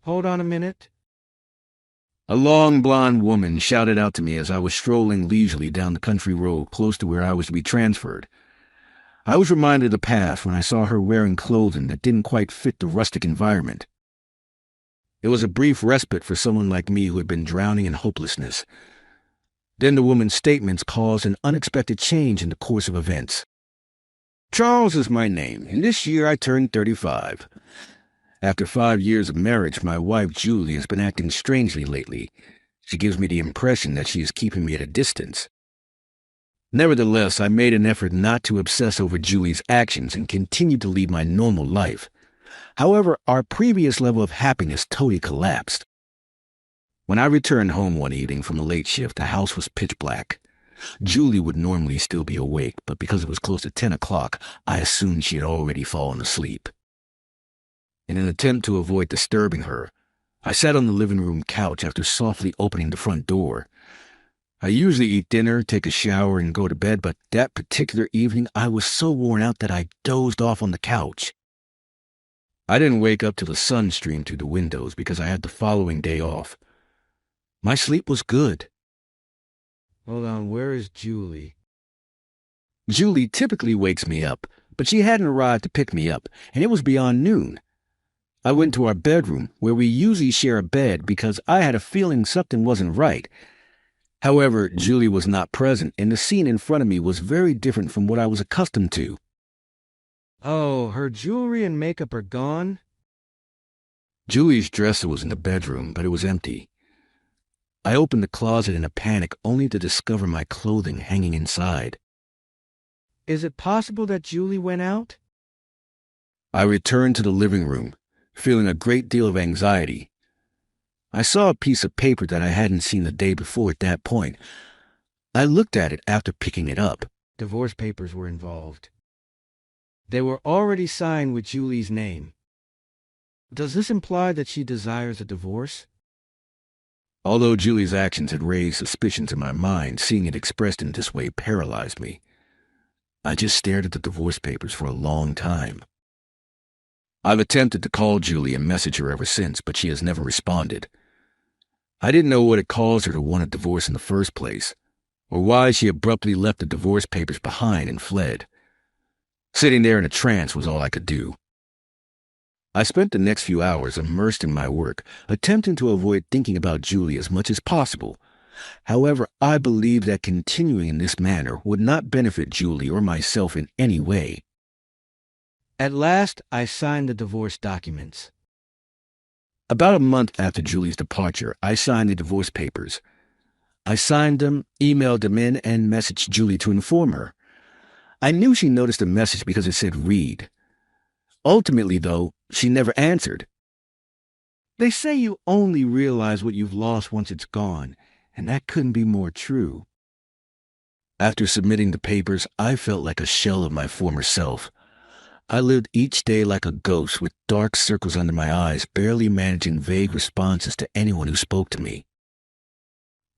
Hold on a minute. A long blonde woman shouted out to me as I was strolling leisurely down the country road close to where I was to be transferred. I was reminded of the past when I saw her wearing clothing that didn't quite fit the rustic environment. It was a brief respite for someone like me who had been drowning in hopelessness. Then the woman's statements caused an unexpected change in the course of events. Charles is my name, and this year I turned 35. After 5 years of marriage, my wife Julie has been acting strangely lately. She gives me the impression that she is keeping me at a distance. Nevertheless, I made an effort not to obsess over Julie's actions and continued to lead my normal life. However, our previous level of happiness totally collapsed. When I returned home one evening from a late shift, the house was pitch black. Julie would normally still be awake, but because it was close to 10 o'clock, I assumed she had already fallen asleep. In an attempt to avoid disturbing her, I sat on the living room couch after softly opening the front door. I usually eat dinner, take a shower, and go to bed, but that particular evening I was so worn out that I dozed off on the couch. I didn't wake up till the sun streamed through the windows because I had the following day off. My sleep was good. Hold on, where is Julie? Julie typically wakes me up, but she hadn't arrived to pick me up, and it was beyond noon. I went to our bedroom, where we usually share a bed, because I had a feeling something wasn't right. However, Julie was not present, and the scene in front of me was very different from what I was accustomed to. Oh, her jewelry and makeup are gone? Julie's dresser was in the bedroom, but it was empty. I opened the closet in a panic, only to discover my clothing hanging inside. Is it possible that Julie went out? I returned to the living room, feeling a great deal of anxiety. I saw a piece of paper that I hadn't seen the day before at that point. I looked at it after picking it up. Divorce papers were involved. They were already signed with Julie's name. Does this imply that she desires a divorce? Although Julie's actions had raised suspicions in my mind, seeing it expressed in this way paralyzed me. I just stared at the divorce papers for a long time. I've attempted to call Julie and message her ever since, but she has never responded. I didn't know what had caused her to want a divorce in the first place, or why she abruptly left the divorce papers behind and fled. Sitting there in a trance was all I could do. I spent the next few hours immersed in my work, attempting to avoid thinking about Julie as much as possible. However, I believed that continuing in this manner would not benefit Julie or myself in any way. At last, I signed the divorce documents. About a month after Julie's departure, I signed the divorce papers. I signed them, emailed them in, and messaged Julie to inform her. I knew she noticed the message because it said read. Ultimately, though, she never answered. They say you only realize what you've lost once it's gone, and that couldn't be more true. After submitting the papers, I felt like a shell of my former self. I lived each day like a ghost with dark circles under my eyes, barely managing vague responses to anyone who spoke to me.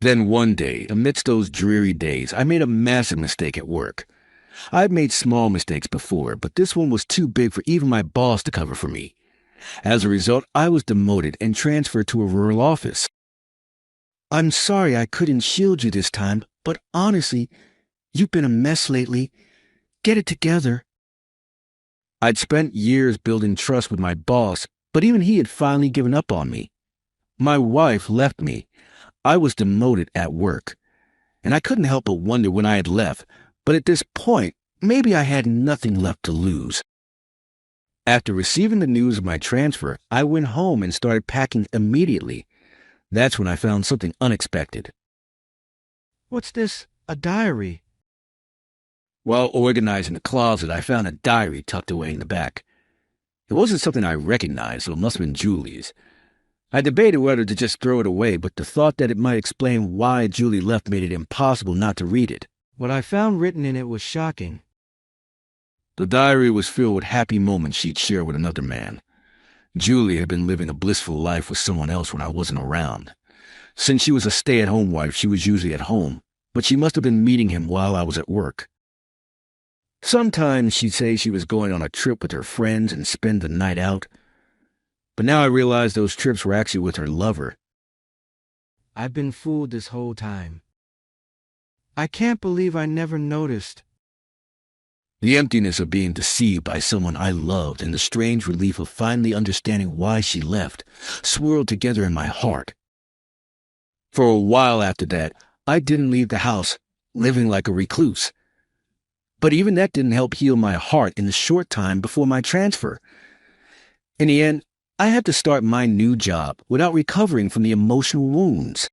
Then one day, amidst those dreary days, I made a massive mistake at work. I've made small mistakes before, but this one was too big for even my boss to cover for me. As a result, I was demoted and transferred to a rural office. I'm sorry I couldn't shield you this time, but honestly, you've been a mess lately. Get it together. I'd spent years building trust with my boss, but even he had finally given up on me. My wife left me. I was demoted at work, and I couldn't help but wonder when I had left, but at this point, maybe I had nothing left to lose. After receiving the news of my transfer, I went home and started packing immediately. That's when I found something unexpected. What's this? A diary? While organizing the closet, I found a diary tucked away in the back. It wasn't something I recognized, so it must have been Julie's. I debated whether to just throw it away, but the thought that it might explain why Julie left made it impossible not to read it. What I found written in it was shocking. The diary was filled with happy moments she'd shared with another man. Julie had been living a blissful life with someone else when I wasn't around. Since she was a stay-at-home wife, she was usually at home, but she must have been meeting him while I was at work. Sometimes she'd say she was going on a trip with her friends and spend the night out. but now I realize those trips were actually with her lover. I've been fooled this whole time. I can't believe I never noticed. The emptiness of being deceived by someone I loved and the strange relief of finally understanding why she left swirled together in my heart. For a while after that, I didn't leave the house, living like a recluse. But even that didn't help heal my heart in the short time before my transfer. In the end, I had to start my new job without recovering from the emotional wounds.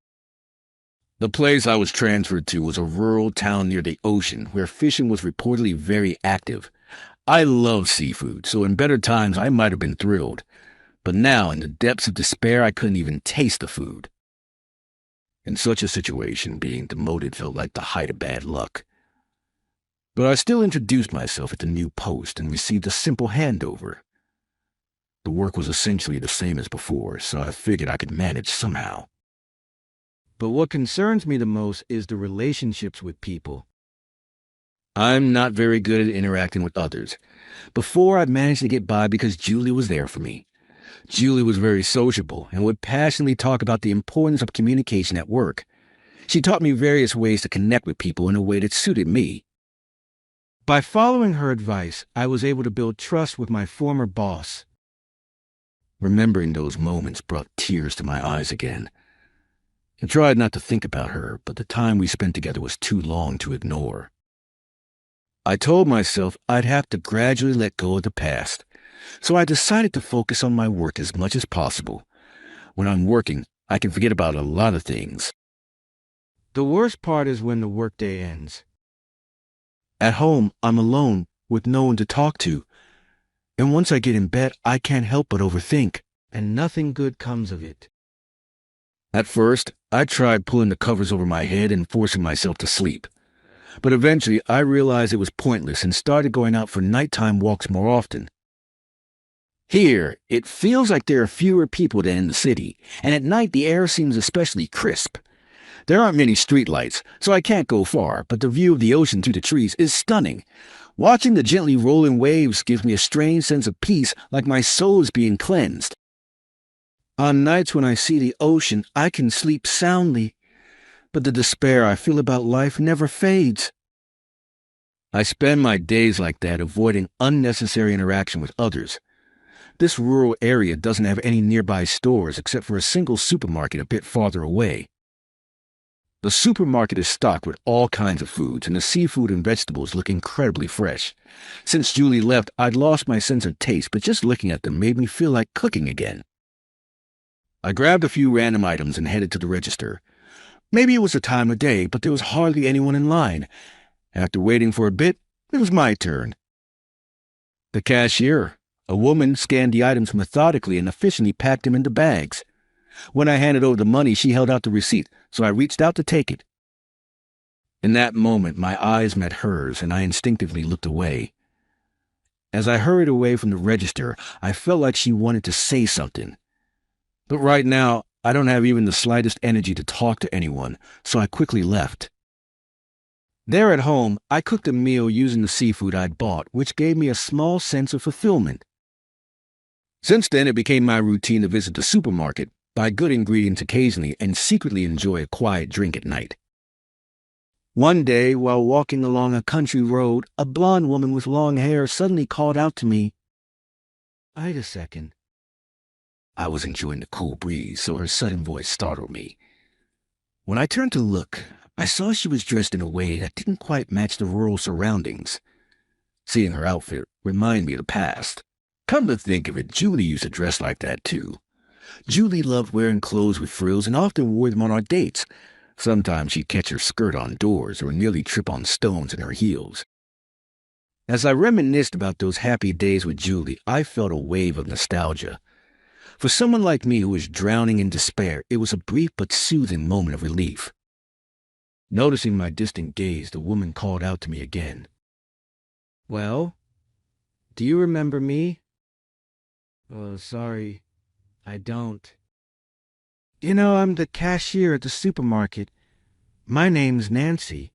The place I was transferred to was a rural town near the ocean where fishing was reportedly very active. I love seafood, so in better times I might have been thrilled. But now, in the depths of despair, I couldn't even taste the food. In such a situation, being demoted felt like the height of bad luck. But I still introduced myself at the new post and received a simple handover. The work was essentially the same as before, so I figured I could manage somehow. But what concerns me the most is the relationships with people. I'm not very good at interacting with others. Before, I'd managed to get by because Julie was there for me. Julie was very sociable and would passionately talk about the importance of communication at work. She taught me various ways to connect with people in a way that suited me. By following her advice, I was able to build trust with my former boss. Remembering those moments brought tears to my eyes again. I tried not to think about her, but the time we spent together was too long to ignore. I told myself I'd have to gradually let go of the past, so I decided to focus on my work as much as possible. When I'm working, I can forget about a lot of things. The worst part is when the workday ends. At home, I'm alone, with no one to talk to. And once I get in bed, I can't help but overthink. And nothing good comes of it. At first, I tried pulling the covers over my head and forcing myself to sleep. But eventually, I realized it was pointless and started going out for nighttime walks more often. Here, it feels like there are fewer people than in the city, and at night the air seems especially crisp. There aren't many streetlights, so I can't go far, but the view of the ocean through the trees is stunning. Watching the gently rolling waves gives me a strange sense of peace, like my soul is being cleansed. On nights when I see the ocean, I can sleep soundly, but the despair I feel about life never fades. I spend my days like that, avoiding unnecessary interaction with others. This rural area doesn't have any nearby stores except for a single supermarket a bit farther away. The supermarket is stocked with all kinds of foods, and the seafood and vegetables look incredibly fresh. Since Julie left, I'd lost my sense of taste, but just looking at them made me feel like cooking again. I grabbed a few random items and headed to the register. Maybe it was the time of day, but there was hardly anyone in line. After waiting for a bit, it was my turn. The cashier, a woman, scanned the items methodically and efficiently packed them into bags. When I handed over the money, she held out the receipt, so I reached out to take it. In that moment, my eyes met hers, and I instinctively looked away. As I hurried away from the register, I felt like she wanted to say something. But right now, I don't have even the slightest energy to talk to anyone, so I quickly left. There at home, I cooked a meal using the seafood I'd bought, which gave me a small sense of fulfillment. Since then, it became my routine to visit the supermarket, buy good ingredients occasionally, and secretly enjoy a quiet drink at night. One day, while walking along a country road, a blonde woman with long hair suddenly called out to me, "Wait a second." I was enjoying the cool breeze, so her sudden voice startled me. When I turned to look, I saw she was dressed in a way that didn't quite match the rural surroundings. Seeing her outfit reminded me of the past. Come to think of it, Julie used to dress like that too. Julie loved wearing clothes with frills and often wore them on our dates. Sometimes she'd catch her skirt on doors or nearly trip on stones in her heels. As I reminisced about those happy days with Julie, I felt a wave of nostalgia. For someone like me who was drowning in despair, it was a brief but soothing moment of relief. Noticing my distant gaze, the woman called out to me again. "Well, do you remember me?" "Oh, sorry, I don't." I'm the cashier at the supermarket. My name's Nancy."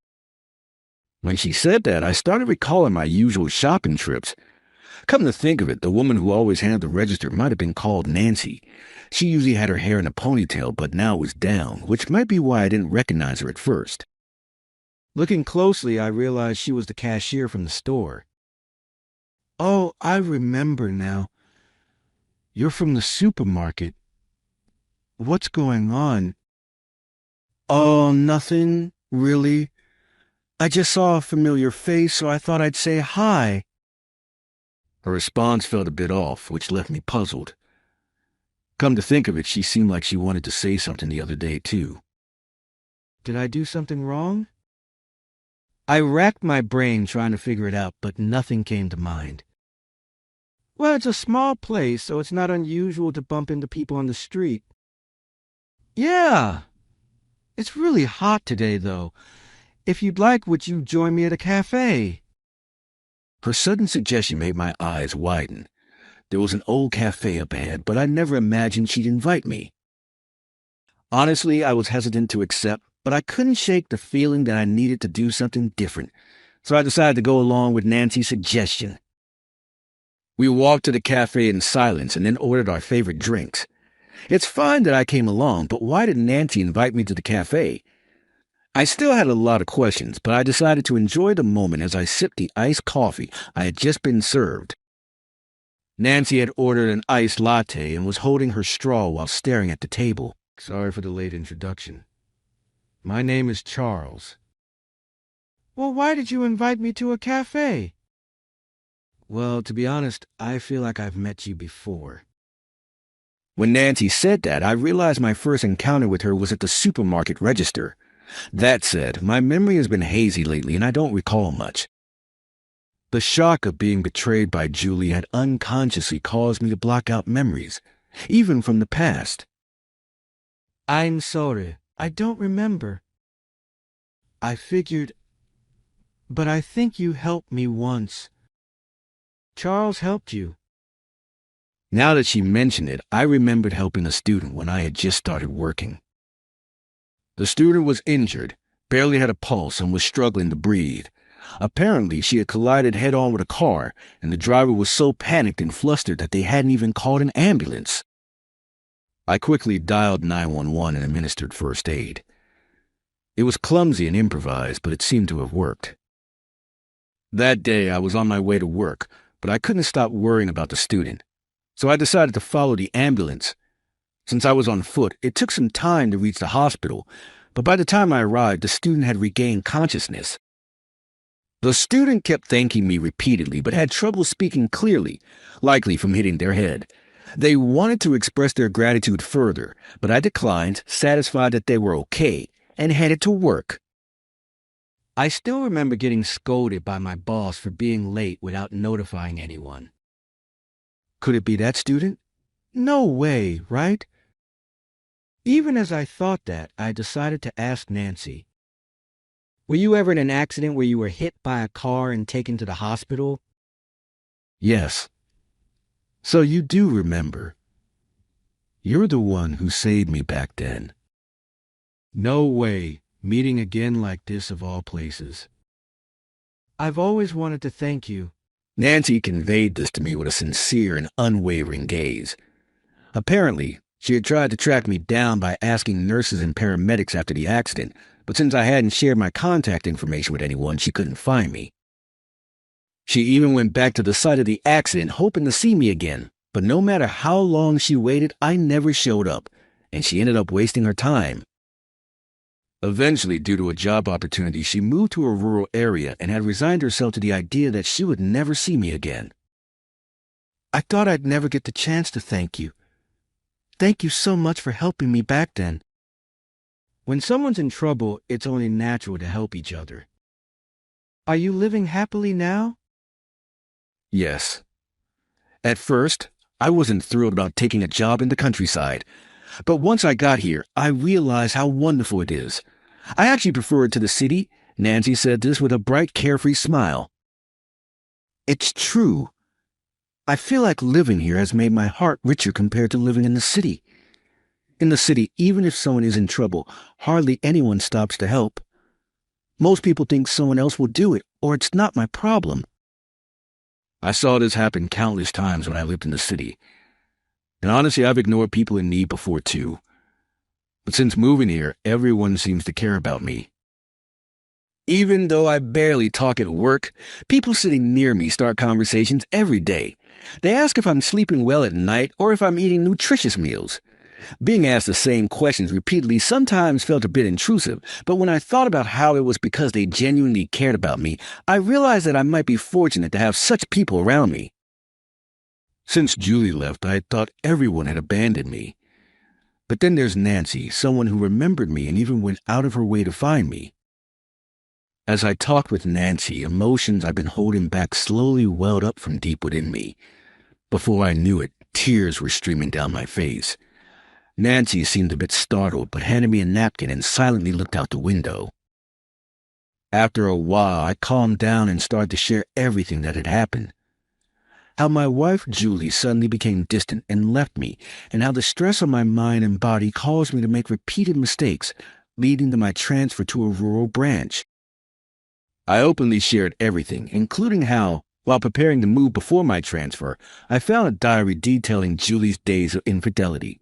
When she said that, I started recalling my usual shopping trips. Come to think of it, the woman who always handled the register might have been called Nancy. She usually had her hair in a ponytail, but now it was down, which might be why I didn't recognize her at first. Looking closely, I realized she was the cashier from the store. Oh, I remember now. You're from the supermarket. What's going on? Oh, nothing, really. I just saw a familiar face, so I thought I'd say hi. Her response felt a bit off, which left me puzzled. Come to think of it, she seemed like she wanted to say something the other day, too. Did I do something wrong? I racked my brain trying to figure it out, but nothing came to mind. Well, it's a small place, so it's not unusual to bump into people on the street. Yeah. It's really hot today, though. If you'd like, would you join me at a cafe? Her sudden suggestion made my eyes widen. There was an old cafe up ahead, but I never imagined she'd invite me. Honestly, I was hesitant to accept, but I couldn't shake the feeling that I needed to do something different, so I decided to go along with Nancy's suggestion. We walked to the cafe in silence and then ordered our favorite drinks. It's fine that I came along, but why did Nancy invite me to the cafe? I still had a lot of questions, but I decided to enjoy the moment as I sipped the iced coffee I had just been served. Nancy had ordered an iced latte and was holding her straw while staring at the table. Sorry for the late introduction. My name is Charles. Well, why did you invite me to a cafe? Well, to be honest, I feel like I've met you before. When Nancy said that, I realized my first encounter with her was at the supermarket register. That said, my memory has been hazy lately and I don't recall much. The shock of being betrayed by Julie had unconsciously caused me to block out memories, even from the past. I'm sorry, I don't remember. I figured, but I think you helped me once. Charles helped you. Now that she mentioned it, I remembered helping a student when I had just started working. The student was injured, barely had a pulse, and was struggling to breathe. Apparently, she had collided head-on with a car, and the driver was so panicked and flustered that they hadn't even called an ambulance. I quickly dialed 911 and administered first aid. It was clumsy and improvised, but it seemed to have worked. That day, I was on my way to work, but I couldn't stop worrying about the student, so I decided to follow the ambulance. Since I was on foot, it took some time to reach the hospital, but by the time I arrived, the student had regained consciousness. The student kept thanking me repeatedly, but had trouble speaking clearly, likely from hitting their head. They wanted to express their gratitude further, but I declined, satisfied that they were okay, and headed to work. I still remember getting scolded by my boss for being late without notifying anyone. Could it be that student? No way, right? Even as I thought that, I decided to ask Nancy. Were you ever in an accident where you were hit by a car and taken to the hospital? Yes. So you do remember. You're the one who saved me back then. No way. Meeting again like this of all places. I've always wanted to thank you. Nancy conveyed this to me with a sincere and unwavering gaze. Apparently, she had tried to track me down by asking nurses and paramedics after the accident, but since I hadn't shared my contact information with anyone, she couldn't find me. She even went back to the site of the accident, hoping to see me again, but no matter how long she waited, I never showed up, and she ended up wasting her time. Eventually, due to a job opportunity, she moved to a rural area and had resigned herself to the idea that she would never see me again. I thought I'd never get the chance to thank you. Thank you so much for helping me back then. When someone's in trouble, it's only natural to help each other. Are you living happily now? Yes. At first, I wasn't thrilled about taking a job in the countryside, but once I got here, I realized how wonderful it is. I actually prefer it to the city. Nancy said this with a bright, carefree smile. It's true. I feel like living here has made my heart richer compared to living in the city. In the city, even if someone is in trouble, hardly anyone stops to help. Most people think someone else will do it, or it's not my problem. I saw this happen countless times when I lived in the city. And honestly, I've ignored people in need before too. But since moving here, everyone seems to care about me. Even though I barely talk at work, people sitting near me start conversations every day. They ask if I'm sleeping well at night or if I'm eating nutritious meals. Being asked the same questions repeatedly sometimes felt a bit intrusive, but when I thought about how it was because they genuinely cared about me, I realized that I might be fortunate to have such people around me. Since Julie left, I had thought everyone had abandoned me. But then there's Nancy, someone who remembered me and even went out of her way to find me. As I talked with Nancy, emotions I'd been holding back slowly welled up from deep within me. Before I knew it, tears were streaming down my face. Nancy seemed a bit startled, but handed me a napkin and silently looked out the window. After a while, I calmed down and started to share everything that had happened. How my wife Julie suddenly became distant and left me, and how the stress on my mind and body caused me to make repeated mistakes, leading to my transfer to a rural branch. I openly shared everything, including how, while preparing to move before my transfer, I found a diary detailing Julie's days of infidelity.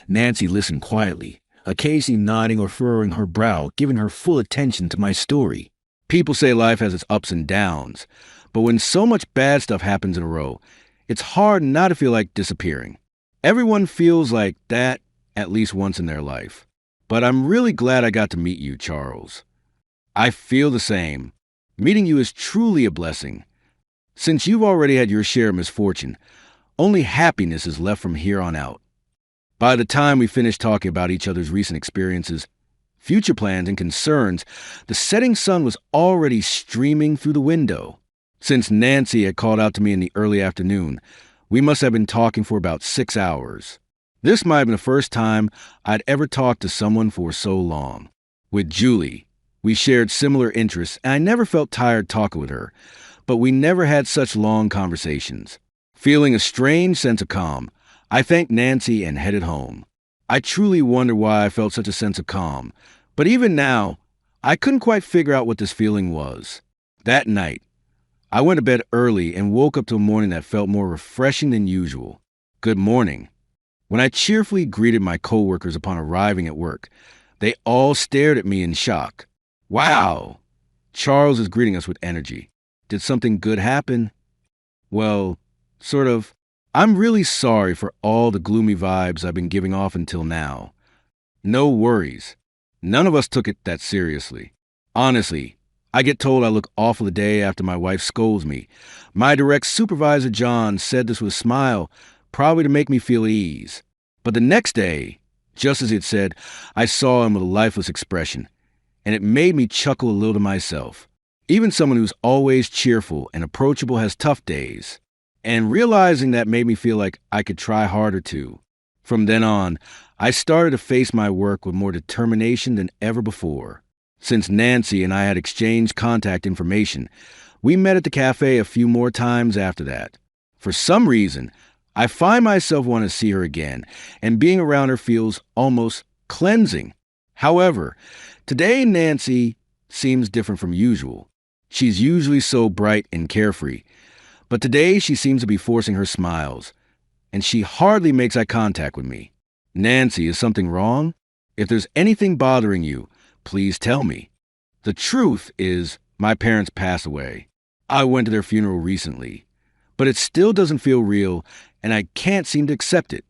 Nancy listened quietly, occasionally nodding or furrowing her brow, giving her full attention to my story. People say life has its ups and downs, but when so much bad stuff happens in a row, it's hard not to feel like disappearing. Everyone feels like that at least once in their life. But I'm really glad I got to meet you, Charles. I feel the same. Meeting you is truly a blessing. Since you've already had your share of misfortune, only happiness is left from here on out. By the time we finished talking about each other's recent experiences, future plans, and concerns, the setting sun was already streaming through the window. Since Nancy had called out to me in the early afternoon, we must have been talking for about 6 hours. This might have been the first time I'd ever talked to someone for so long. With Julie, we shared similar interests, and I never felt tired talking with her, but we never had such long conversations. Feeling a strange sense of calm, I thanked Nancy and headed home. I truly wonder why I felt such a sense of calm, but even now, I couldn't quite figure out what this feeling was. That night, I went to bed early and woke up to a morning that felt more refreshing than usual. Good morning. When I cheerfully greeted my coworkers upon arriving at work, they all stared at me in shock. Wow! Charles is greeting us with energy. Did something good happen? Well, sort of. I'm really sorry for all the gloomy vibes I've been giving off until now. No worries. None of us took it that seriously. Honestly, I get told I look awful the day after my wife scolds me. My direct supervisor, John, said this with a smile, probably to make me feel at ease. But the next day, just as he had said, I saw him with a lifeless expression, and it made me chuckle a little to myself. Even someone who's always cheerful and approachable has tough days. And realizing that made me feel like I could try harder too. From then on, I started to face my work with more determination than ever before. Since Nancy and I had exchanged contact information, we met at the cafe a few more times after that. For some reason, I find myself wanting to see her again, and being around her feels almost cleansing. However, today Nancy seems different from usual. She's usually so bright and carefree, but today she seems to be forcing her smiles, and she hardly makes eye contact with me. Nancy, is something wrong? If there's anything bothering you, please tell me. The truth is, my parents passed away. I went to their funeral recently, but it still doesn't feel real, and I can't seem to accept it.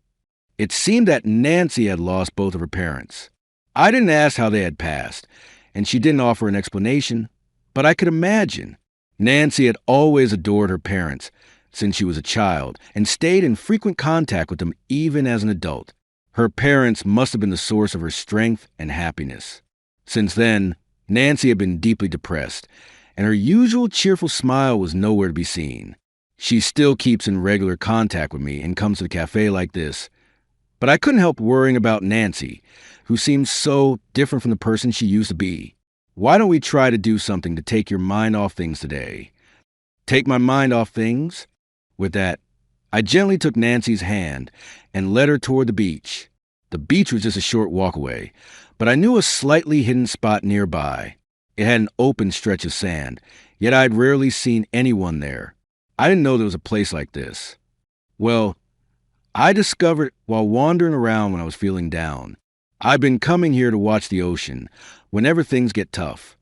It seemed that Nancy had lost both of her parents. I didn't ask how they had passed, and she didn't offer an explanation, but I could imagine. Nancy had always adored her parents since she was a child and stayed in frequent contact with them even as an adult. Her parents must have been the source of her strength and happiness. Since then, Nancy had been deeply depressed, and her usual cheerful smile was nowhere to be seen. She still keeps in regular contact with me and comes to the cafe like this. But I couldn't help worrying about Nancy, who seems so different from the person she used to be. Why don't we try to do something to take your mind off things today? Take my mind off things? With that, I gently took Nancy's hand and led her toward the beach. The beach was just a short walk away, but I knew a slightly hidden spot nearby. It had an open stretch of sand, yet I'd rarely seen anyone there. I didn't know there was a place like this. Well, I discovered it while wandering around when I was feeling down. I've been coming here to watch the ocean whenever things get tough.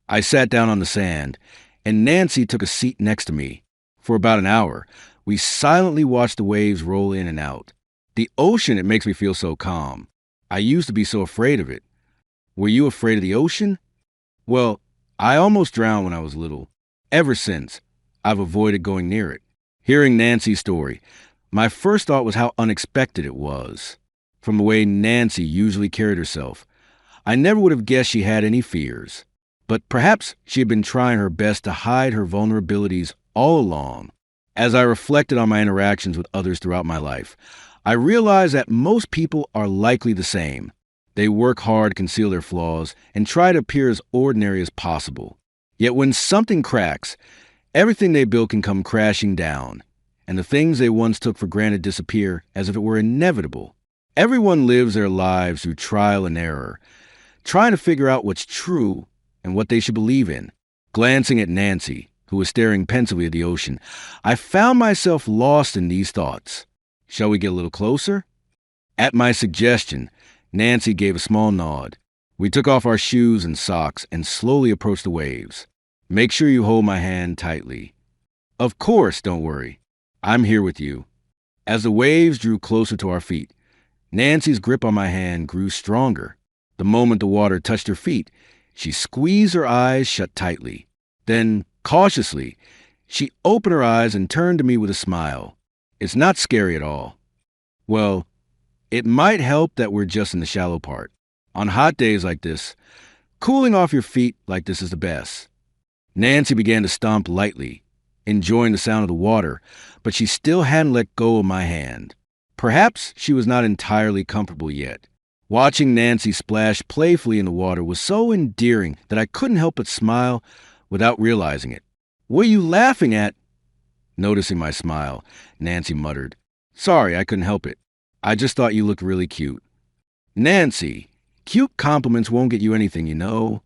I sat down on the sand, and Nancy took a seat next to me. For about an hour, we silently watched the waves roll in and out. The ocean, it makes me feel so calm. I used to be so afraid of it. Were you afraid of the ocean? Well, I almost drowned when I was little. Ever since, I've avoided going near it. Hearing Nancy's story, my first thought was how unexpected it was. From the way Nancy usually carried herself, I never would have guessed she had any fears. But perhaps she had been trying her best to hide her vulnerabilities all along. As I reflected on my interactions with others throughout my life, I realized that most people are likely the same. They work hard to conceal their flaws and try to appear as ordinary as possible. Yet when something cracks, everything they built can come crashing down, and the things they once took for granted disappear as if it were inevitable. Everyone lives their lives through trial and error, trying to figure out what's true and what they should believe in. Glancing at Nancy, who was staring pensively at the ocean, I found myself lost in these thoughts. Shall we get a little closer? At my suggestion, Nancy gave a small nod. We took off our shoes and socks and slowly approached the waves. Make sure you hold my hand tightly. Of course, don't worry. I'm here with you. As the waves drew closer to our feet, Nancy's grip on my hand grew stronger. The moment the water touched her feet, she squeezed her eyes shut tightly. Then, cautiously, she opened her eyes and turned to me with a smile. It's not scary at all. Well, it might help that we're just in the shallow part. On hot days like this, cooling off your feet like this is the best. Nancy began to stomp lightly, enjoying the sound of the water, but she still hadn't let go of my hand. Perhaps she was not entirely comfortable yet. Watching Nancy splash playfully in the water was so endearing that I couldn't help but smile without realizing it. What are you laughing at? Noticing my smile, Nancy muttered, Sorry, I couldn't help it. I just thought you looked really cute. Nancy, cute compliments won't get you anything, you know.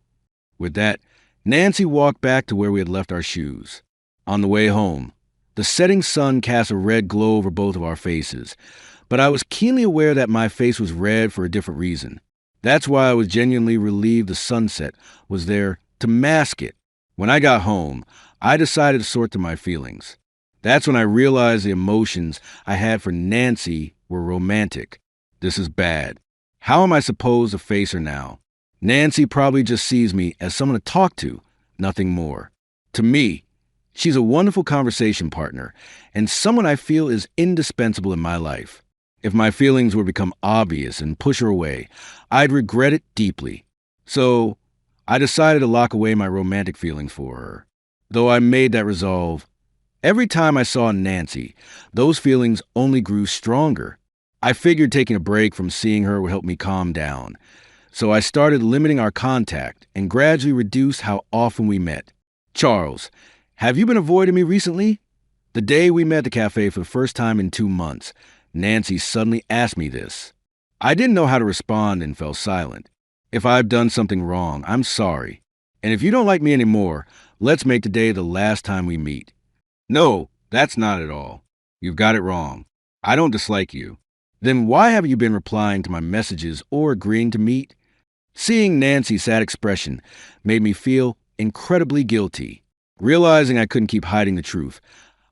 With that, Nancy walked back to where we had left our shoes. On the way home, the setting sun cast a red glow over both of our faces, but I was keenly aware that my face was red for a different reason. That's why I was genuinely relieved the sunset was there to mask it. When I got home, I decided to sort through my feelings. That's when I realized the emotions I had for Nancy were romantic. This is bad. How am I supposed to face her now? Nancy probably just sees me as someone to talk to, nothing more. To me, she's a wonderful conversation partner and someone I feel is indispensable in my life. If my feelings were to become obvious and push her away, I'd regret it deeply. So, I decided to lock away my romantic feelings for her. Though I made that resolve, every time I saw Nancy, those feelings only grew stronger. I figured taking a break from seeing her would help me calm down. So I started limiting our contact and gradually reduced how often we met. Charles, have you been avoiding me recently? The day we met at the cafe for the first time in 2 months, Nancy suddenly asked me this. I didn't know how to respond and fell silent. If I've done something wrong, I'm sorry. And if you don't like me anymore, let's make today the last time we meet. No, that's not at all. You've got it wrong. I don't dislike you. Then why haven't you been replying to my messages or agreeing to meet? Seeing Nancy's sad expression made me feel incredibly guilty. Realizing I couldn't keep hiding the truth,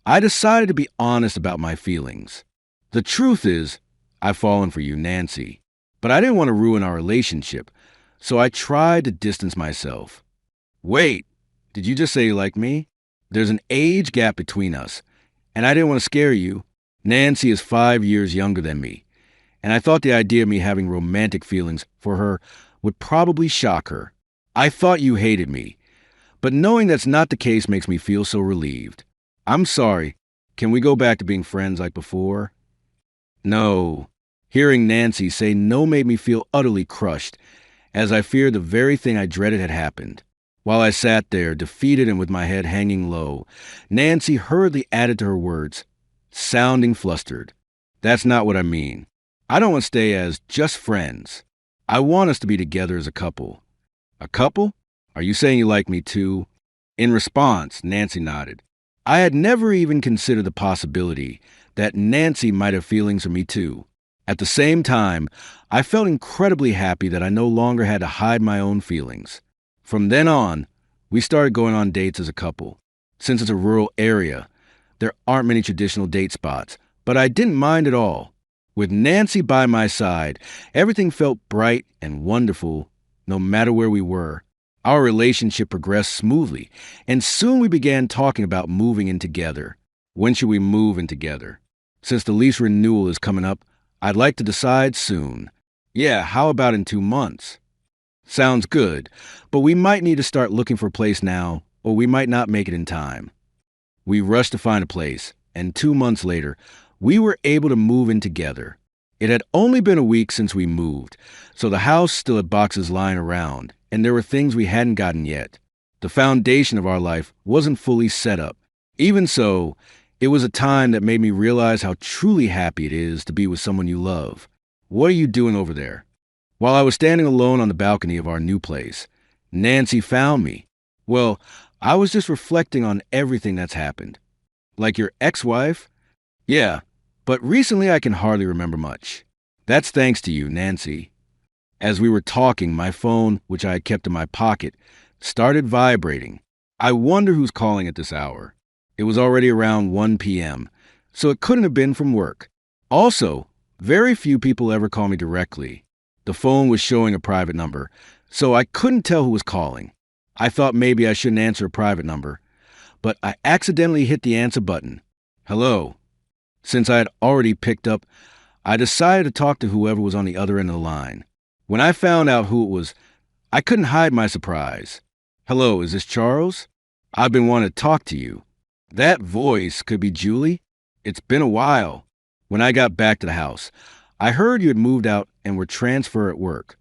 I decided to be honest about my feelings. The truth is, I've fallen for you, Nancy. But I didn't want to ruin our relationship, so I tried to distance myself. Wait, did you just say you like me? There's an age gap between us, and I didn't want to scare you. Nancy is 5 years younger than me, and I thought the idea of me having romantic feelings for her would probably shock her. I thought you hated me, but knowing that's not the case makes me feel so relieved. I'm sorry. Can we go back to being friends like before? No. Hearing Nancy say no made me feel utterly crushed, as I feared the very thing I dreaded had happened. While I sat there, defeated and with my head hanging low, Nancy hurriedly added to her words, sounding flustered. That's not what I mean. I don't want to stay as just friends. I want us to be together as a couple. A couple? Are you saying you like me too? In response, Nancy nodded. I had never even considered the possibility that Nancy might have feelings for me too. At the same time, I felt incredibly happy that I no longer had to hide my own feelings. From then on, we started going on dates as a couple. Since it's a rural area, there aren't many traditional date spots, but I didn't mind at all. With Nancy by my side, everything felt bright and wonderful, no matter where we were. Our relationship progressed smoothly, and soon we began talking about moving in together. When should we move in together? Since the lease renewal is coming up, I'd like to decide soon. Yeah, how about in 2 months? Sounds good, but we might need to start looking for a place now, or we might not make it in time. We rushed to find a place, and 2 months later, we were able to move in together. It had only been a week since we moved, so the house still had boxes lying around, and there were things we hadn't gotten yet. The foundation of our life wasn't fully set up. Even so, it was a time that made me realize how truly happy it is to be with someone you love. What are you doing over there? While I was standing alone on the balcony of our new place, Nancy found me. Well, I was just reflecting on everything that's happened. Like your ex-wife? Yeah, but recently I can hardly remember much. That's thanks to you, Nancy. As we were talking, my phone, which I had kept in my pocket, started vibrating. I wonder who's calling at this hour. It was already around 1 p.m., so it couldn't have been from work. Also, very few people ever call me directly. The phone was showing a private number, so I couldn't tell who was calling. I thought maybe I shouldn't answer a private number, but I accidentally hit the answer button. Hello. Since I had already picked up, I decided to talk to whoever was on the other end of the line. When I found out who it was, I couldn't hide my surprise. Hello, is this Charles? I've been wanting to talk to you. That voice could be Julie? It's been a while. When I got back to the house, I heard you had moved out and were transferred at work.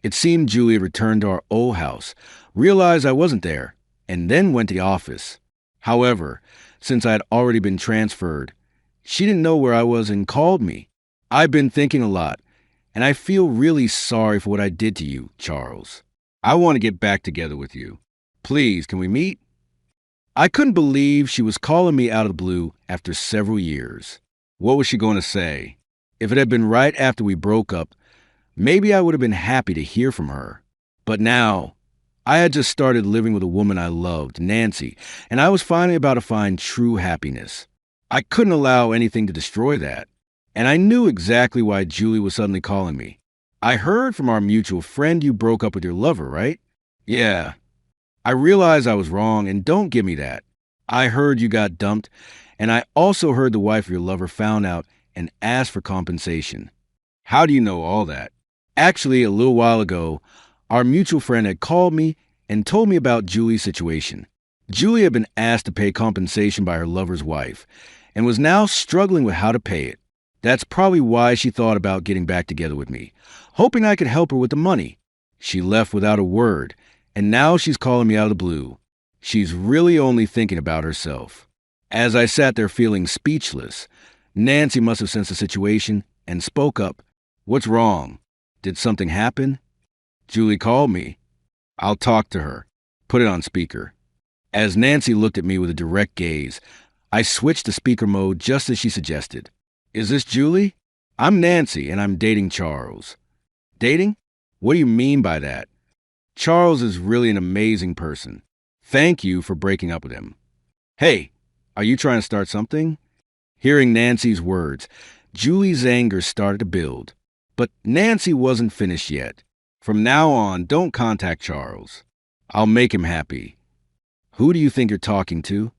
It seemed Julie had returned to our old house, realized I wasn't there, and then went to the office. However, since I had already been transferred, she didn't know where I was and called me. I've been thinking a lot, and I feel really sorry for what I did to you, Charles. I want to get back together with you. Please, can we meet? I couldn't believe she was calling me out of the blue after several years. What was she going to say? If it had been right after we broke up, maybe I would have been happy to hear from her. But now, I had just started living with a woman I loved, Nancy, and I was finally about to find true happiness. I couldn't allow anything to destroy that. And I knew exactly why Julie was suddenly calling me. I heard from our mutual friend you broke up with your lover, right? Yeah. I realized I was wrong, and don't give me that. I heard you got dumped, and I also heard the wife of your lover found out and asked for compensation. How do you know all that? Actually, a little while ago, our mutual friend had called me and told me about Julie's situation. Julie had been asked to pay compensation by her lover's wife and was now struggling with how to pay it. That's probably why she thought about getting back together with me, hoping I could help her with the money. She left without a word, and now she's calling me out of the blue. She's really only thinking about herself. As I sat there feeling speechless, Nancy must have sensed the situation and spoke up. What's wrong? Did something happen? Julie called me. I'll talk to her. Put it on speaker. As Nancy looked at me with a direct gaze, I switched to speaker mode just as she suggested. Is this Julie? I'm Nancy, and I'm dating Charles. Dating? What do you mean by that? Charles is really an amazing person. Thank you for breaking up with him. Hey, are you trying to start something? Hearing Nancy's words, Julie's anger started to build. But Nancy wasn't finished yet. From now on, don't contact Charles. I'll make him happy. Who do you think you're talking to?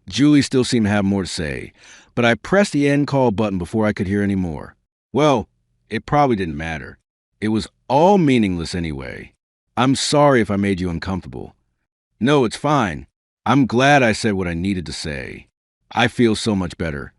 Julie still seemed to have more to say, but I pressed the end call button before I could hear any more. Well, it probably didn't matter. It was all meaningless anyway. I'm sorry if I made you uncomfortable. No, it's fine. I'm glad I said what I needed to say. I feel so much better.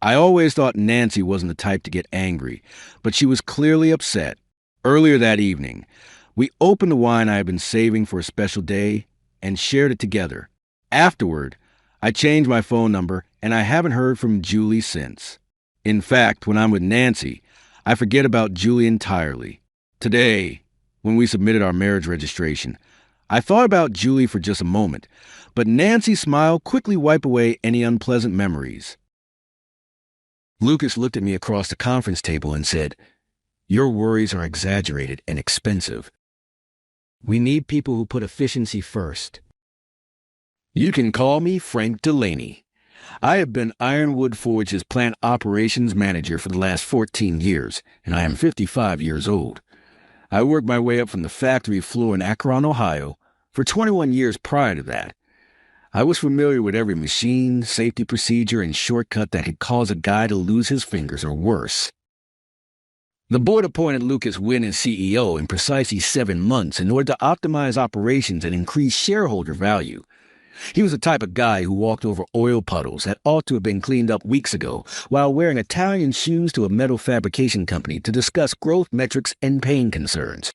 I always thought Nancy wasn't the type to get angry, but she was clearly upset. Earlier that evening, we opened the wine I had been saving for a special day and shared it together. Afterward, I changed my phone number, and I haven't heard from Julie since. In fact, when I'm with Nancy, I forget about Julie entirely. Today, when we submitted our marriage registration, I thought about Julie for just a moment, but Nancy's smile quickly wiped away any unpleasant memories. Lucas looked at me across the conference table and said, "Your worries are exaggerated and expensive. We need people who put efficiency first." You can call me Frank Delaney. I have been Ironwood Forge's plant operations manager for the last 14 years, and I am 55 years old. I worked my way up from the factory floor in Akron, Ohio, for 21 years prior to that. I was familiar with every machine, safety procedure, and shortcut that could cause a guy to lose his fingers or worse. The board appointed Lucas Wynn as CEO in precisely 7 months in order to optimize operations and increase shareholder value. He was the type of guy who walked over oil puddles that ought to have been cleaned up weeks ago while wearing Italian shoes to a metal fabrication company to discuss growth metrics and pain concerns.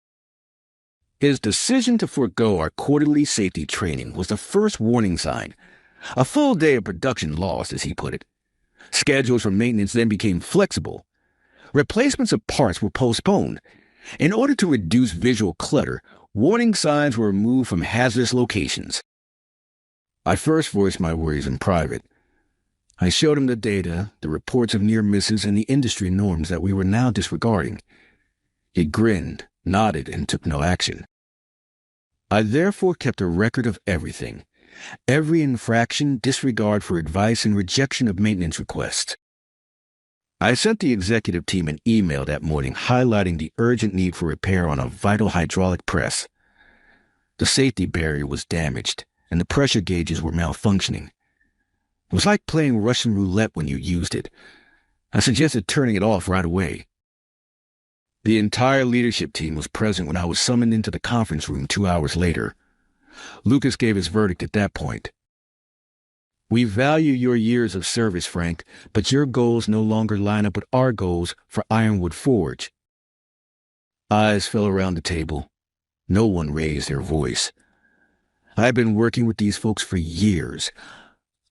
His decision to forego our quarterly safety training was the first warning sign. A full day of production lost, as he put it. Schedules for maintenance then became flexible. Replacements of parts were postponed. In order to reduce visual clutter, warning signs were removed from hazardous locations. I first voiced my worries in private. I showed him the data, the reports of near misses, and the industry norms that we were now disregarding. He grinned, nodded, and took no action. I therefore kept a record of everything. Every infraction, disregard for advice, and rejection of maintenance requests. I sent the executive team an email that morning highlighting the urgent need for repair on a vital hydraulic press. The safety barrier was damaged, and the pressure gauges were malfunctioning. It was like playing Russian roulette when you used it. I suggested turning it off right away. The entire leadership team was present when I was summoned into the conference room 2 hours later. Lucas gave his verdict at that point. "We value your years of service, Frank, but your goals no longer line up with our goals for Ironwood Forge." Eyes fell around the table. No one raised their voice. I've been working with these folks for years.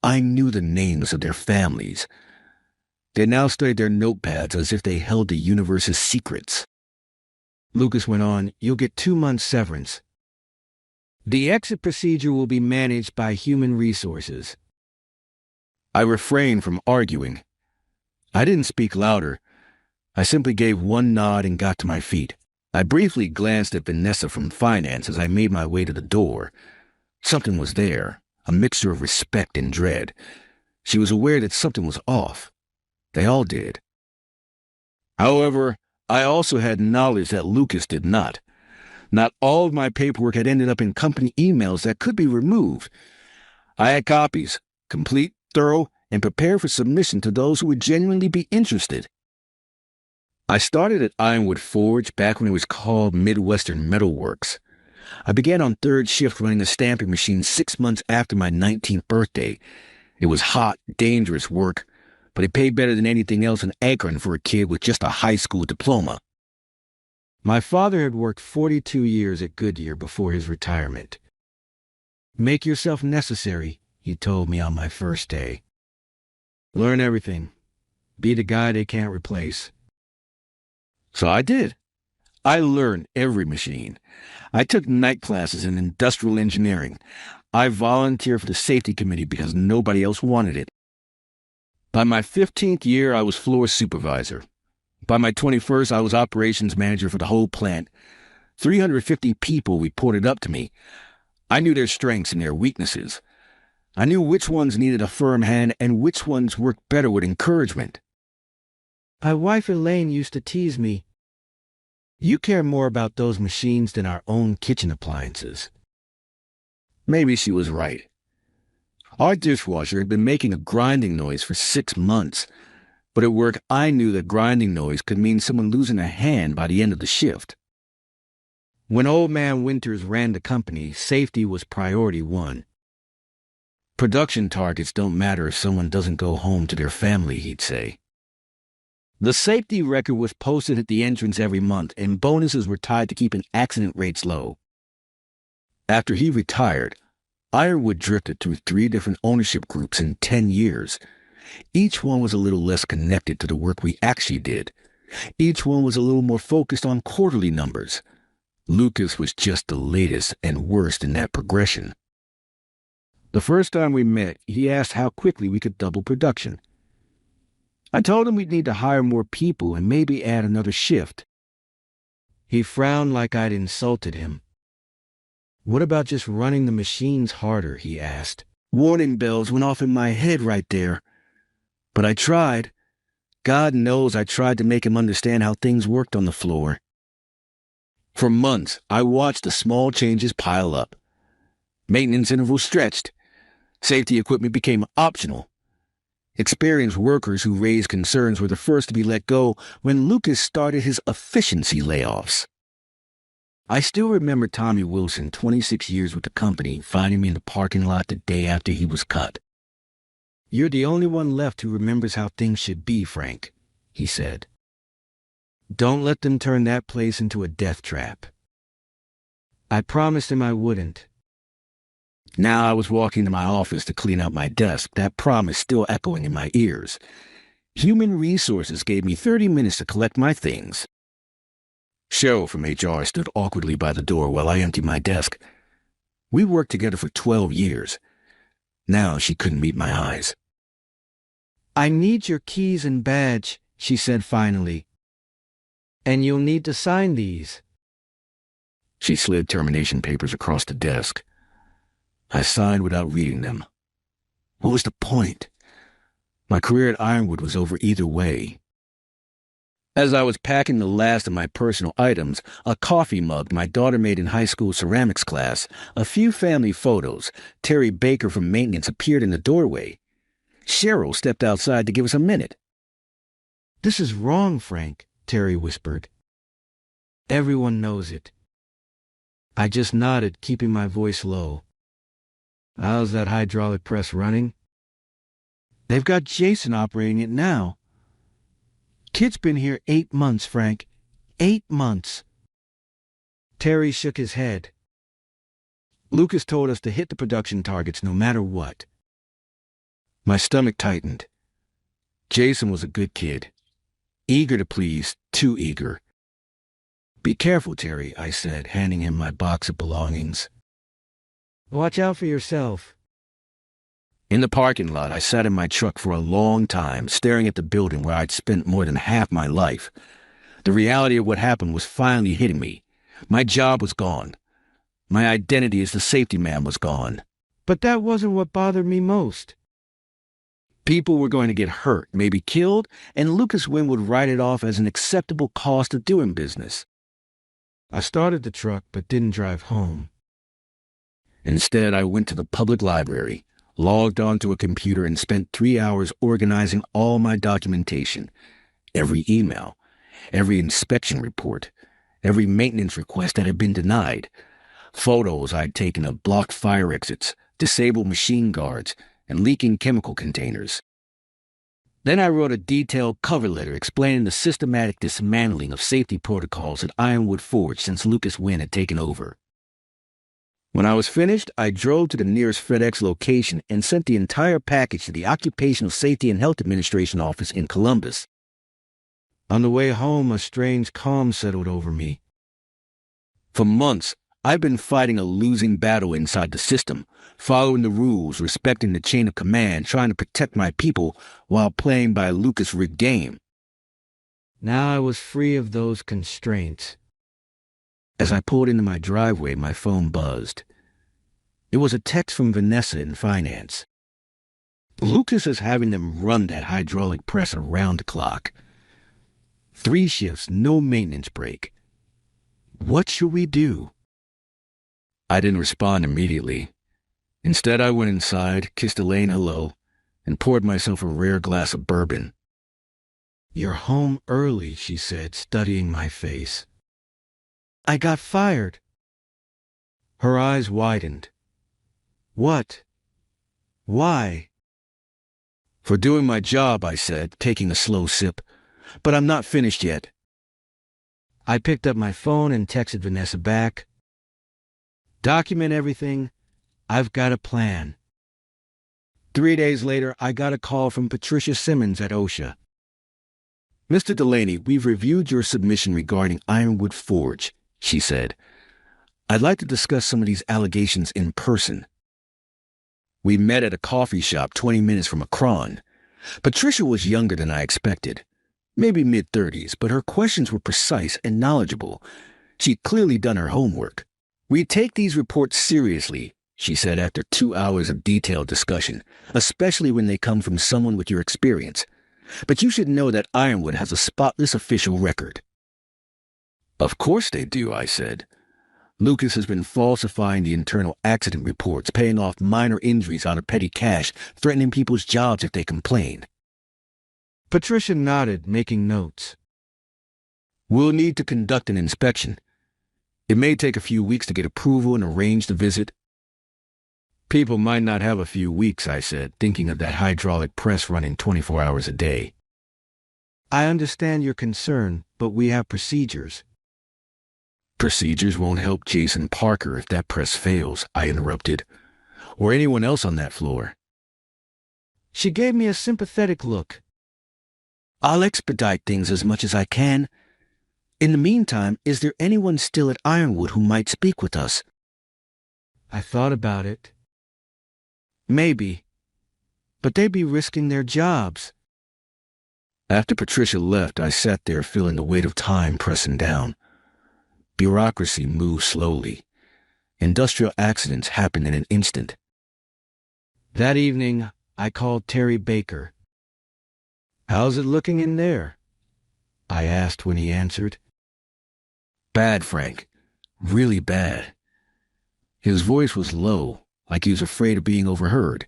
I knew the names of their families. They now studied their notepads as if they held the universe's secrets. Lucas went on, "You'll get 2 months severance. The exit procedure will be managed by human resources." I refrained from arguing. I didn't speak louder. I simply gave one nod and got to my feet. I briefly glanced at Vanessa from finance as I made my way to the door. Something was there, a mixture of respect and dread. She was aware that something was off. They all did. However, I also had knowledge that Lucas did not. Not all of my paperwork had ended up in company emails that could be removed. I had copies, complete, thorough, and prepared for submission to those who would genuinely be interested. I started at Ironwood Forge back when it was called Midwestern Metal Works. I began on third shift running a stamping machine 6 months after my 19th birthday. It was hot, dangerous work, but it paid better than anything else in Akron for a kid with just a high school diploma. My father had worked 42 years at Goodyear before his retirement. "Make yourself necessary," he told me on my first day. "Learn everything. Be the guy they can't replace." So I did. I learned every machine. I took night classes in industrial engineering. I volunteered for the safety committee because nobody else wanted it. By my 15th year, I was floor supervisor. By my 21st, I was operations manager for the whole plant. 350 people reported up to me. I knew their strengths and their weaknesses. I knew which ones needed a firm hand and which ones worked better with encouragement. My wife Elaine used to tease me, "You care more about those machines than our own kitchen appliances." Maybe she was right. Our dishwasher had been making a grinding noise for 6 months, but at work I knew that grinding noise could mean someone losing a hand by the end of the shift. When Old Man Winters ran the company, safety was priority one. "Production targets don't matter if someone doesn't go home to their family," he'd say. The safety record was posted at the entrance every month, and bonuses were tied to keeping accident rates low. After he retired, Ironwood drifted through 3 different ownership groups in 10 years. Each one was a little less connected to the work we actually did. Each one was a little more focused on quarterly numbers. Lucas was just the latest and worst in that progression. The first time we met, he asked how quickly we could double production. I told him we'd need to hire more people and maybe add another shift. He frowned like I'd insulted him. What about just running the machines harder, he asked. Warning bells went off in my head right there. But I tried. God knows I tried to make him understand how things worked on the floor. For months, I watched the small changes pile up. Maintenance intervals stretched. Safety equipment became optional. Experienced workers who raised concerns were the first to be let go when Lucas started his efficiency layoffs. I still remember Tommy Wilson, 26 years with the company, finding me in the parking lot the day after he was cut. "You're the only one left who remembers how things should be, Frank," he said. "Don't let them turn that place into a death trap." I promised him I wouldn't. Now I was walking to my office to clean out my desk, that promise still echoing in my ears. Human Resources gave me 30 minutes to collect my things. Cheryl from HR stood awkwardly by the door while I emptied my desk. We worked together for 12 years. Now she couldn't meet my eyes. "I need your keys and badge," she said finally. "And you'll need to sign these." She slid termination papers across the desk. I signed without reading them. What was the point? My career at Ironwood was over either way. As I was packing the last of my personal items, a coffee mug my daughter made in high school ceramics class, a few family photos, Terry Baker from maintenance appeared in the doorway. Cheryl stepped outside to give us a minute. "This is wrong, Frank," Terry whispered. "Everyone knows it." I just nodded, keeping my voice low. "How's that hydraulic press running?" "They've got Jason operating it now. Kid's been here 8 months, Frank. 8 months. Terry shook his head. "Lucas told us to hit the production targets no matter what." My stomach tightened. Jason was a good kid. Eager to please, too eager. "Be careful, Terry," I said, handing him my box of belongings. "Watch out for yourself." In the parking lot, I sat in my truck for a long time, staring at the building where I'd spent more than half my life. The reality of what happened was finally hitting me. My job was gone. My identity as the safety man was gone. But that wasn't what bothered me most. People were going to get hurt, maybe killed, and Lucas Wynn would write it off as an acceptable cost of doing business. I started the truck but didn't drive home. Instead, I went to the public library, logged onto a computer, and spent 3 hours organizing all my documentation. Every email, every inspection report, every maintenance request that had been denied, photos I'd taken of blocked fire exits, disabled machine guards, and leaking chemical containers. Then I wrote a detailed cover letter explaining the systematic dismantling of safety protocols at Ironwood Forge since Lucas Wynn had taken over. When I was finished, I drove to the nearest FedEx location and sent the entire package to the Occupational Safety and Health Administration office in Columbus. On the way home, a strange calm settled over me. For months, I've been fighting a losing battle inside the system, following the rules, respecting the chain of command, trying to protect my people while playing by a Lucas-rigged game. Now I was free of those constraints. As I pulled into my driveway, my phone buzzed. It was a text from Vanessa in finance. "Lucas is having them run that hydraulic press around the clock. 3 shifts, no maintenance break. What should we do?" I didn't respond immediately. Instead, I went inside, kissed Elaine hello, and poured myself a rare glass of bourbon. "You're home early," she said, studying my face. "I got fired." Her eyes widened. "What? Why?" "For doing my job," I said, taking a slow sip. "But I'm not finished yet." I picked up my phone and texted Vanessa back. "Document everything. I've got a plan." 3 days later, I got a call from Patricia Simmons at OSHA. "Mr. Delaney, we've reviewed your submission regarding Ironwood Forge," she said. I'd like to discuss some of these allegations in person. We met at a coffee shop 20 minutes from Akron. Patricia was younger than I expected, maybe mid-30s, but her questions were precise and knowledgeable. She'd clearly done her homework. "We take these reports seriously," she said after 2 hours of detailed discussion, "especially when they come from someone with your experience. But you should know that Ironwood has a spotless official record." "Of course they do," I said. "Lucas has been falsifying the internal accident reports, paying off minor injuries out of petty cash, threatening people's jobs if they complain." Patricia nodded, making notes. "We'll need to conduct an inspection. It may take a few weeks to get approval and arrange the visit." "People might not have a few weeks," I said, thinking of that hydraulic press running 24 hours a day. "I understand your concern, but we have procedures." "Procedures won't help Jason Parker if that press fails," I interrupted. "Or anyone else on that floor." She gave me a sympathetic look. "I'll expedite things as much as I can. In the meantime, is there anyone still at Ironwood who might speak with us?" I thought about it. Maybe. But they'd be risking their jobs. After Patricia left, I sat there feeling the weight of time pressing down. Bureaucracy moves slowly. Industrial accidents happen in an instant. That evening, I called Terry Baker. "How's it looking in there?" I asked when he answered. "Bad, Frank. Really bad." His voice was low, like he was afraid of being overheard.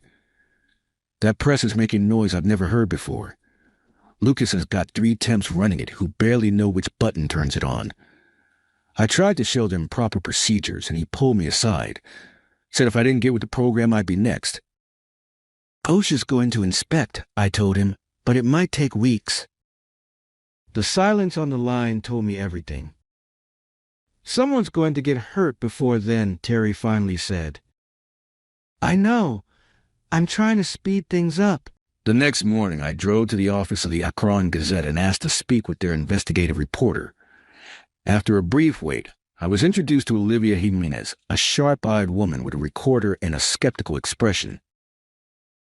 "That press is making noise I've never heard before. Lucas has got 3 temps running it who barely know which button turns it on. I tried to show them proper procedures, and he pulled me aside. Said if I didn't get with the program, I'd be next." "OSHA's going to inspect," I told him, "but it might take weeks." The silence on the line told me everything. "Someone's going to get hurt before then," Terry finally said. "I know. I'm trying to speed things up." The next morning, I drove to the office of the Akron Gazette and asked to speak with their investigative reporter. After a brief wait, I was introduced to Olivia Jimenez, a sharp-eyed woman with a recorder and a skeptical expression.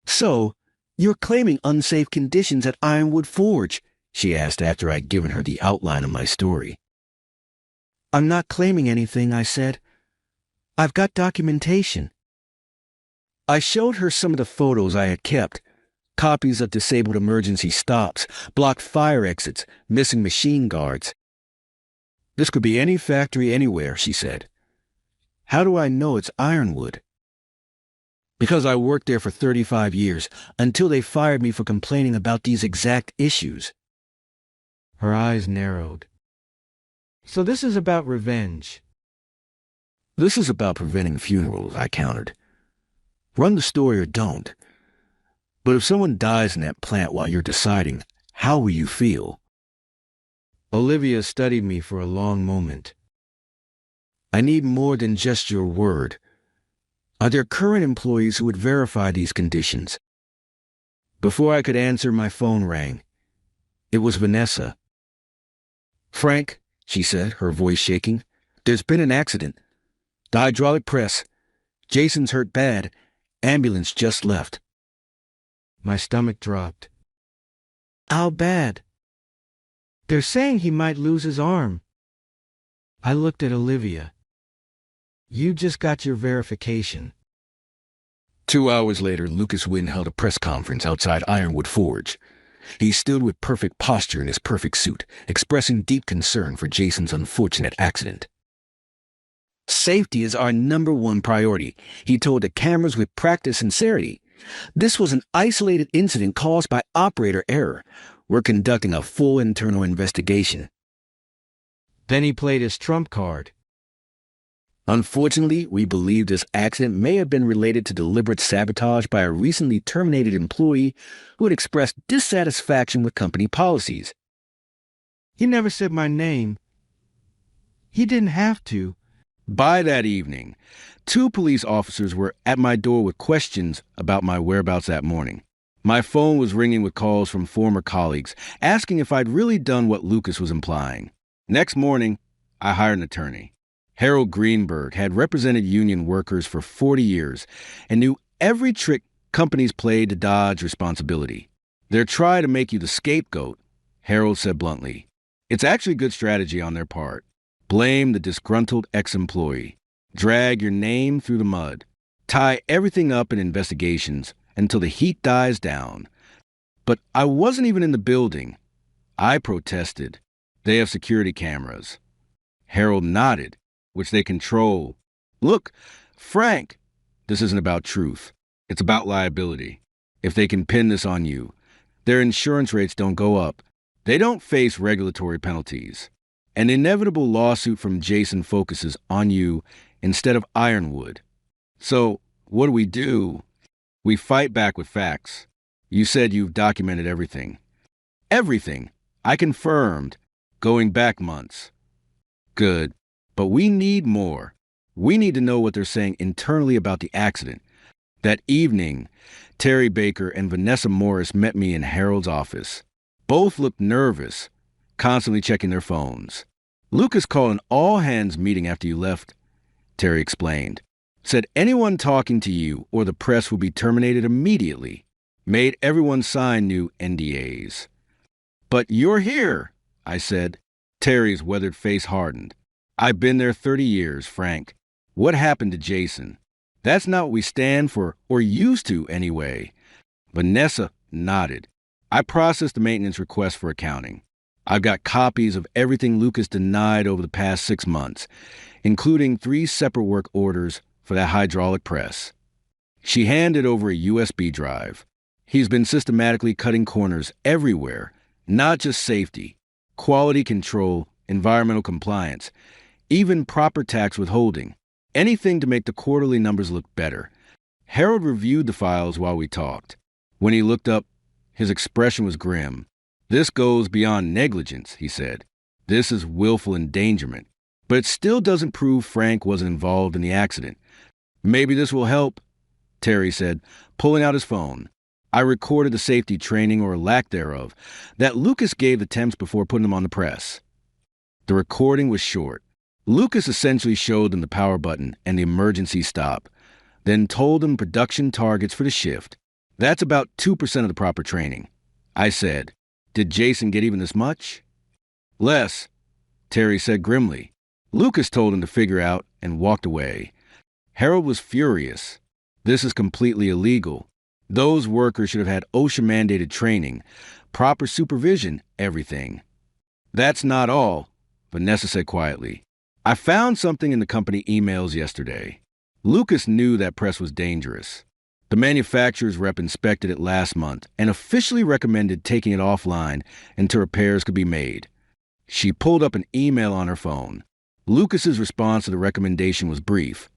"So, you're claiming unsafe conditions at Ironwood Forge?" she asked after I'd given her the outline of my story. "I'm not claiming anything," I said. "I've got documentation." I showed her some of the photos I had kept. Copies of disabled emergency stops, blocked fire exits, missing machine guards. "This could be any factory anywhere," she said. "How do I know it's Ironwood?" "Because I worked there for 35 years, until they fired me for complaining about these exact issues." Her eyes narrowed. "So this is about revenge?" "This is about preventing funerals," I countered. "Run the story or don't. But if someone dies in that plant while you're deciding, how will you feel?" Olivia studied me for a long moment. "I need more than just your word. Are there current employees who would verify these conditions?" Before I could answer, my phone rang. It was Vanessa. "Frank," she said, her voice shaking, "there's been an accident. The hydraulic press. Jason's hurt bad. Ambulance just left." My stomach dropped. "How bad?" "They're saying he might lose his arm." I looked at Olivia. "You just got your verification." 2 hours later, Lucas Wynn held a press conference outside Ironwood Forge. He stood with perfect posture in his perfect suit, expressing deep concern for Jason's unfortunate accident. "Safety is our #1 priority," he told the cameras with practiced sincerity. "This was an isolated incident caused by operator error. We're conducting a full internal investigation." Then he played his trump card. "Unfortunately, we believe this accident may have been related to deliberate sabotage by a recently terminated employee who had expressed dissatisfaction with company policies." "He never said my name. He didn't have to." By that evening, 2 police officers were at my door with questions about my whereabouts that morning. My phone was ringing with calls from former colleagues, asking if I'd really done what Lucas was implying. Next morning, I hired an attorney. Harold Greenberg had represented union workers for 40 years and knew every trick companies played to dodge responsibility. They're trying to make you the scapegoat, Harold said bluntly. It's actually good strategy on their part. Blame the disgruntled ex-employee. Drag your name through the mud. Tie everything up in investigations until the heat dies down. But I wasn't even in the building. I protested. They have security cameras. Harold nodded, which they control. Look, Frank, this isn't about truth. It's about liability. If they can pin this on you, their insurance rates don't go up. They don't face regulatory penalties. An inevitable lawsuit from Jason focuses on you instead of Ironwood. So, what do? We fight back with facts. You said you've documented everything. Everything. I confirmed. Going back months. Good. But we need more. We need to know what they're saying internally about the accident. That evening, Terry Baker and Vanessa Morris met me in Harold's office. Both looked nervous, constantly checking their phones. Lucas called an all-hands meeting after you left, Terry explained. Said anyone talking to you or the press will be terminated immediately. Made everyone sign new NDAs. But you're here, I said. Terry's weathered face hardened. I've been there 30 years, Frank. What happened to Jason? That's not what we stand for, or used to anyway. Vanessa nodded. I processed the maintenance request for accounting. I've got copies of everything Lucas denied over the past 6 months, including 3 separate work orders for that hydraulic press. She handed over a USB drive. He's been systematically cutting corners everywhere, not just safety, quality control, environmental compliance, even proper tax withholding, anything to make the quarterly numbers look better. Harold reviewed the files while we talked. When he looked up, his expression was grim. This goes beyond negligence, he said. This is willful endangerment. But it still doesn't prove Frank wasn't involved in the accident. Maybe this will help, Terry said, pulling out his phone. I recorded the safety training, or lack thereof, that Lucas gave the temps before putting them on the press. The recording was short. Lucas essentially showed them the power button and the emergency stop, then told them production targets for the shift. That's about 2% of the proper training. I said, did Jason get even this much? Less, Terry said grimly. Lucas told him to figure out and walked away. Harold was furious. This is completely illegal. Those workers should have had OSHA-mandated training, proper supervision, everything. That's not all, Vanessa said quietly. I found something in the company emails yesterday. Lucas knew that press was dangerous. The manufacturer's rep inspected it last month and officially recommended taking it offline until repairs could be made. She pulled up an email on her phone. Lucas's response to the recommendation was brief.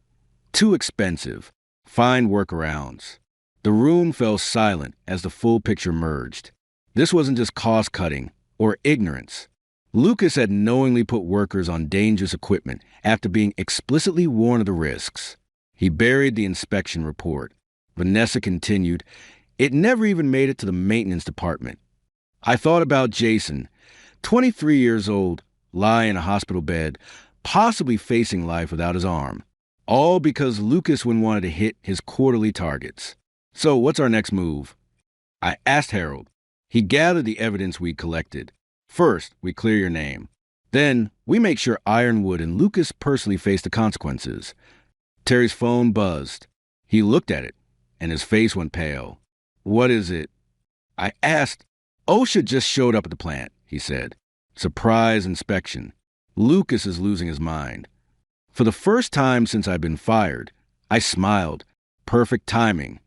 Too expensive. Find workarounds. The room fell silent as the full picture merged. This wasn't just cost-cutting or ignorance. Lucas had knowingly put workers on dangerous equipment after being explicitly warned of the risks. He buried the inspection report. Vanessa continued, it never even made it to the maintenance department. I thought about Jason, 23 years old, lying in a hospital bed, possibly facing life without his arm. All because Lucas wouldn't want to hit his quarterly targets. So what's our next move? I asked Harold. He gathered the evidence we collected. First, we clear your name. Then, we make sure Ironwood and Lucas personally face the consequences. Terry's phone buzzed. He looked at it, and his face went pale. What is it? I asked. OSHA just showed up at the plant, he said. Surprise inspection. Lucas is losing his mind. For the first time since I've been fired, I smiled. Perfect timing.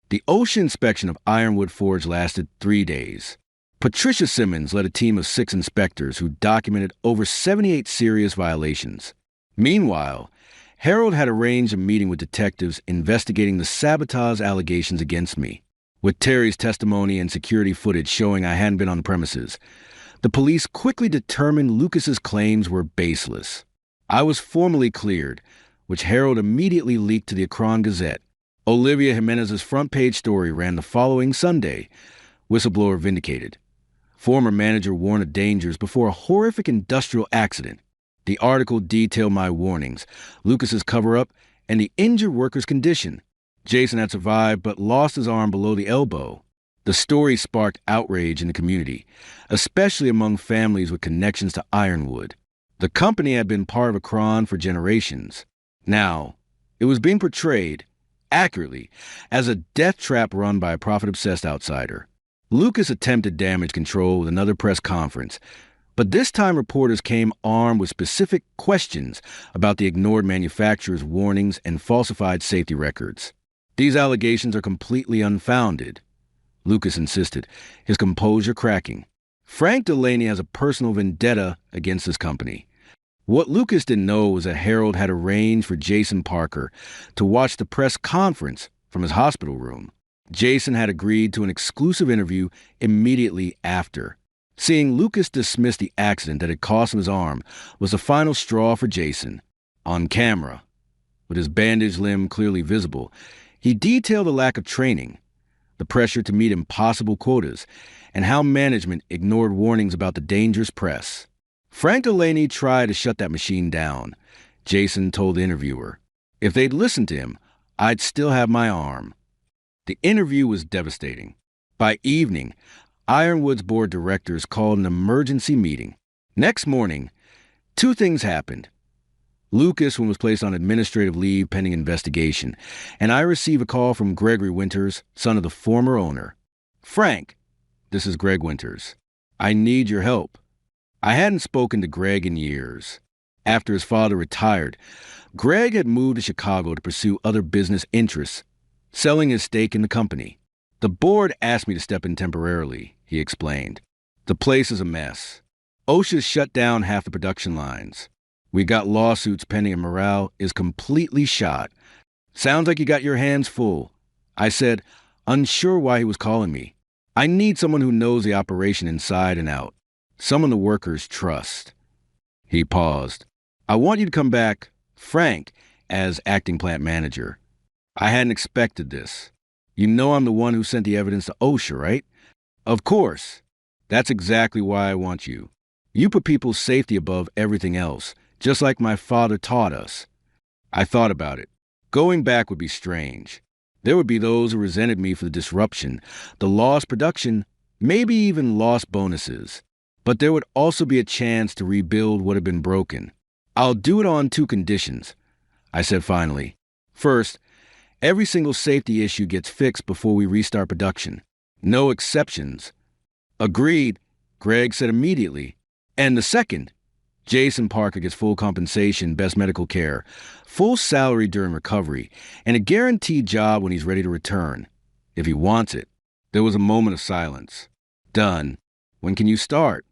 The OSHA inspection of Ironwood Forge lasted 3 days. Patricia Simmons led a team of 6 inspectors who documented over 78 serious violations. Meanwhile, Harold had arranged a meeting with detectives investigating the sabotage allegations against me. With Terry's testimony and security footage showing I hadn't been on the premises, the police quickly determined Lucas's claims were baseless. I was formally cleared, which Harold immediately leaked to the Akron Gazette. Olivia Jimenez's front-page story ran the following Sunday. Whistleblower vindicated. Former manager warned of dangers before a horrific industrial accident. The article detailed my warnings, Lucas's cover-up, and the injured worker's condition. Jason had survived but lost his arm below the elbow. The story sparked outrage in the community, especially among families with connections to Ironwood. The company had been part of Akron for generations. Now, it was being portrayed, accurately, as a death trap run by a profit-obsessed outsider. Lucas attempted damage control with another press conference, but this time reporters came armed with specific questions about the ignored manufacturer's warnings and falsified safety records. These allegations are completely unfounded, Lucas insisted, his composure cracking. Frank Delaney has a personal vendetta against this company. What Lucas didn't know was that Harold had arranged for Jason Parker to watch the press conference from his hospital room. Jason had agreed to an exclusive interview immediately after. Seeing Lucas dismiss the accident that had cost him his arm was the final straw for Jason. On camera, with his bandaged limb clearly visible, he detailed the lack of training, the pressure to meet impossible quotas, and how management ignored warnings about the dangerous press. Frank Delaney tried to shut that machine down, Jason told the interviewer. If they'd listened to him, I'd still have my arm. The interview was devastating. By evening, Ironwood's board of directors called an emergency meeting. Next morning, two things happened. Lucas was placed on administrative leave pending investigation, and I received a call from Gregory Winters, son of the former owner. Frank, this is Greg Winters. I need your help. I hadn't spoken to Greg in years. After his father retired, Greg had moved to Chicago to pursue other business interests, selling his stake in the company. The board asked me to step in temporarily, he explained. The place is a mess. OSHA's shut down half the production lines. We got lawsuits pending and morale is completely shot. Sounds like you got your hands full. I said, unsure why he was calling me. I need someone who knows the operation inside and out. Someone the workers trust. He paused. I want you to come back, Frank, as acting plant manager. I hadn't expected this. You know I'm the one who sent the evidence to OSHA, right? Of course. That's exactly why I want you. You put people's safety above everything else, just like my father taught us. I thought about it. Going back would be strange. There would be those who resented me for the disruption, the lost production, maybe even lost bonuses. But there would also be a chance to rebuild what had been broken. I'll do it on two conditions, I said finally. First, every single safety issue gets fixed before we restart production. No exceptions. Agreed, Greg said immediately. And the second, Jason Parker gets full compensation, best medical care, full salary during recovery, and a guaranteed job when he's ready to return, if he wants it. There was a moment of silence. Done. When can you start?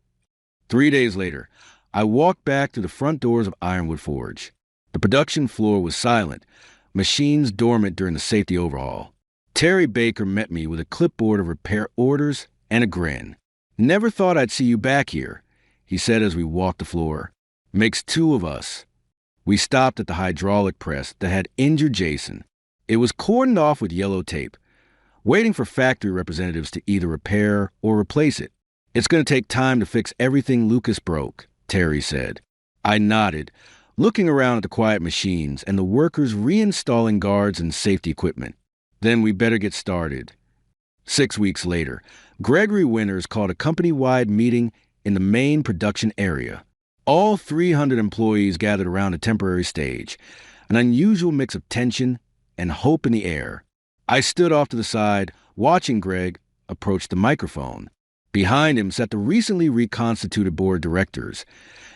3 days later, I walked back to the front doors of Ironwood Forge. The production floor was silent, machines dormant during the safety overhaul. Terry Baker met me with a clipboard of repair orders and a grin. Never thought I'd see you back here, he said as we walked the floor. Makes two of us. We stopped at the hydraulic press that had injured Jason. It was cordoned off with yellow tape, waiting for factory representatives to either repair or replace it. It's going to take time to fix everything Lucas broke, Terry said. I nodded, looking around at the quiet machines and the workers reinstalling guards and safety equipment. Then we better get started. 6 weeks later, Gregory Winters called a company-wide meeting in the main production area. All 300 employees gathered around a temporary stage, an unusual mix of tension and hope in the air. I stood off to the side, watching Greg approach the microphone. Behind him sat the recently reconstituted board of directors,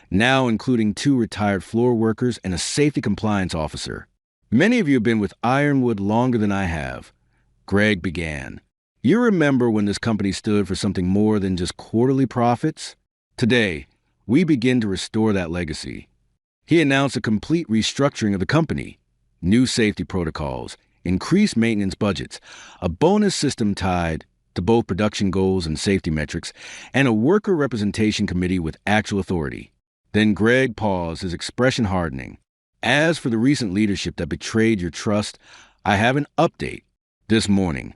now including 2 retired floor workers and a safety compliance officer. Many of you have been with Ironwood longer than I have, Greg began. You remember when this company stood for something more than just quarterly profits? Today, we begin to restore that legacy. He announced a complete restructuring of the company, new safety protocols, increased maintenance budgets, a bonus system tied to both production goals and safety metrics, and a worker representation committee with actual authority. Then Greg paused, his expression hardening. As for the recent leadership that betrayed your trust, I have an update. This morning,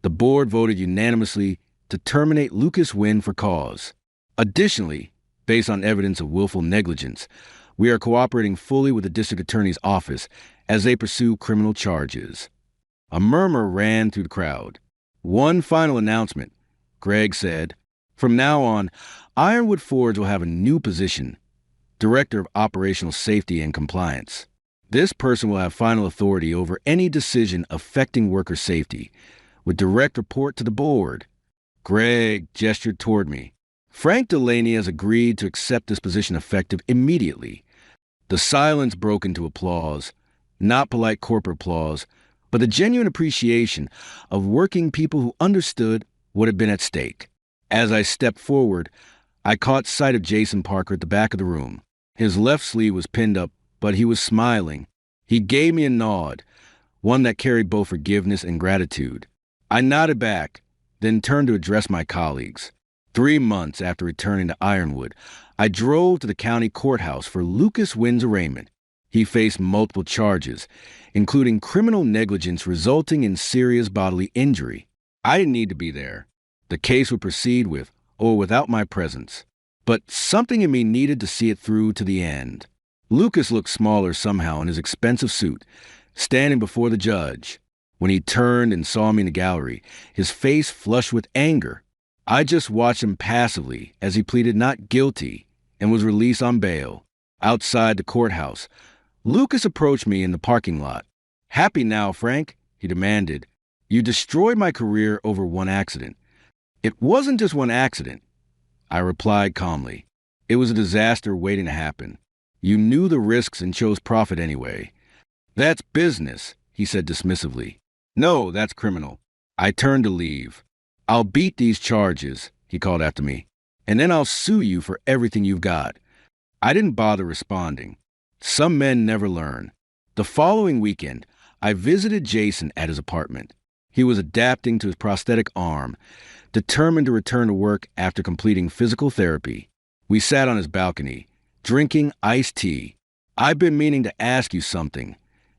the board voted unanimously to terminate Lucas Wynn for cause. Additionally, based on evidence of willful negligence, We are cooperating fully with the district attorney's office as they pursue criminal charges." A murmur ran through the crowd. "One final announcement," Greg said. "From now on, Ironwood Forge will have a new position, Director of Operational Safety and Compliance. This person will have final authority over any decision affecting worker safety, with direct report to the board." Greg gestured toward me. "Frank Delaney has agreed to accept this position effective immediately." The silence broke into applause, not polite corporate applause, but the genuine appreciation of working people who understood what had been at stake. As I stepped forward, I caught sight of Jason Parker at the back of the room. His left sleeve was pinned up, but he was smiling. He gave me a nod, one that carried both forgiveness and gratitude. I nodded back, then turned to address my colleagues. 3 months after returning to Ironwood, I drove to the county courthouse for Lucas Wynn's arraignment. He faced multiple charges, including criminal negligence resulting in serious bodily injury. I didn't need to be there. The case would proceed with or without my presence. But something in me needed to see it through to the end. Lucas looked smaller somehow in his expensive suit, standing before the judge. When he turned and saw me in the gallery, his face flushed with anger. I just watched him passively as he pleaded not guilty and was released on bail. Outside the courthouse, Lucas approached me in the parking lot. "Happy now, Frank?" he demanded. "You destroyed my career over one accident." "It wasn't just one accident," I replied calmly. "It was a disaster waiting to happen. You knew the risks and chose profit anyway." "That's business," he said dismissively. "No, that's criminal." I turned to leave. "I'll beat these charges," he called after me, "and then I'll sue you for everything you've got." I didn't bother responding. Some men never learn. The following weekend, I visited Jason at his apartment. He was adapting to his prosthetic arm, determined to return to work after completing physical therapy. We sat on his balcony, drinking iced tea. "I've been meaning to ask you something,"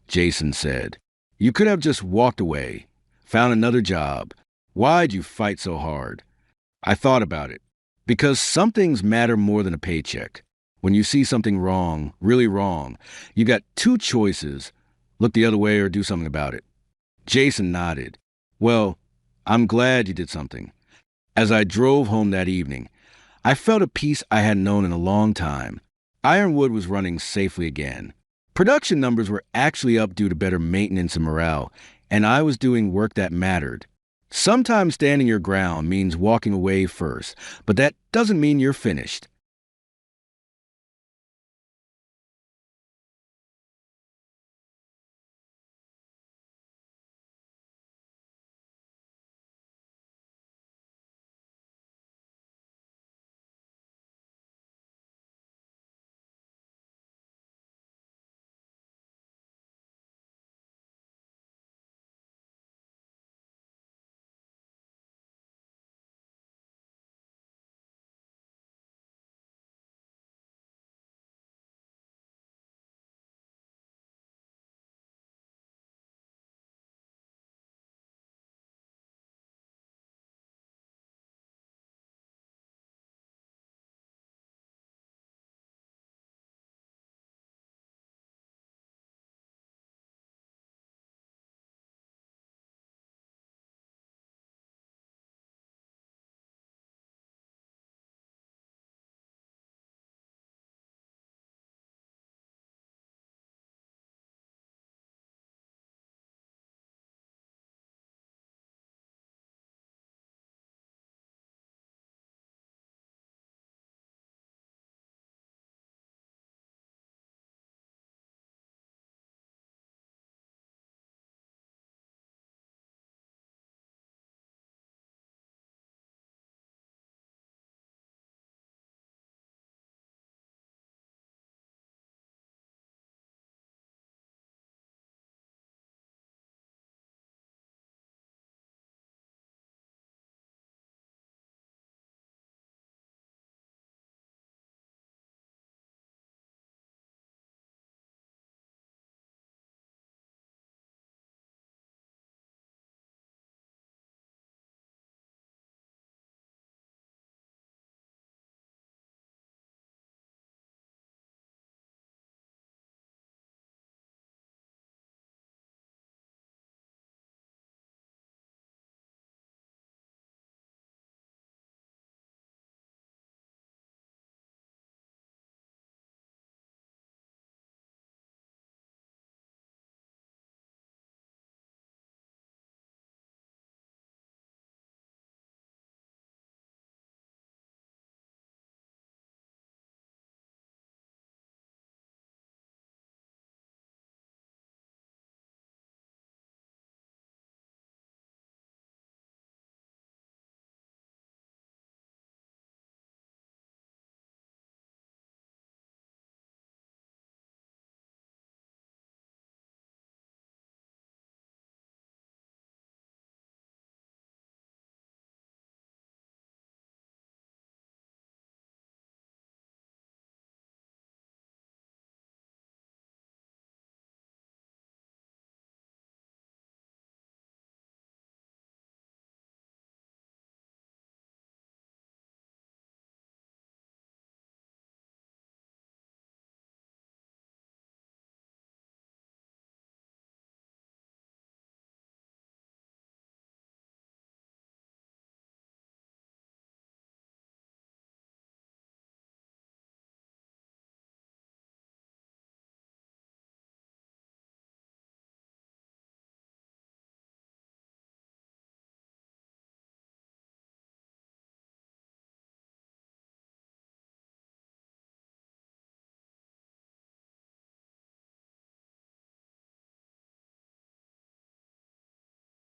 Jason said. "You could have just walked away, found another job. Why'd you fight so hard?" I thought about it. Because some things matter more than a paycheck. When you see something wrong, really wrong, you got 2 choices: look the other way or do something about it. Jason nodded. "Well, I'm glad you did something." As I drove home that evening, I felt a peace I hadn't known in a long time. Ironwood was running safely again. Production numbers were actually up due to better maintenance and morale, and I was doing work that mattered. Sometimes standing your ground means walking away first, but that doesn't mean you're finished.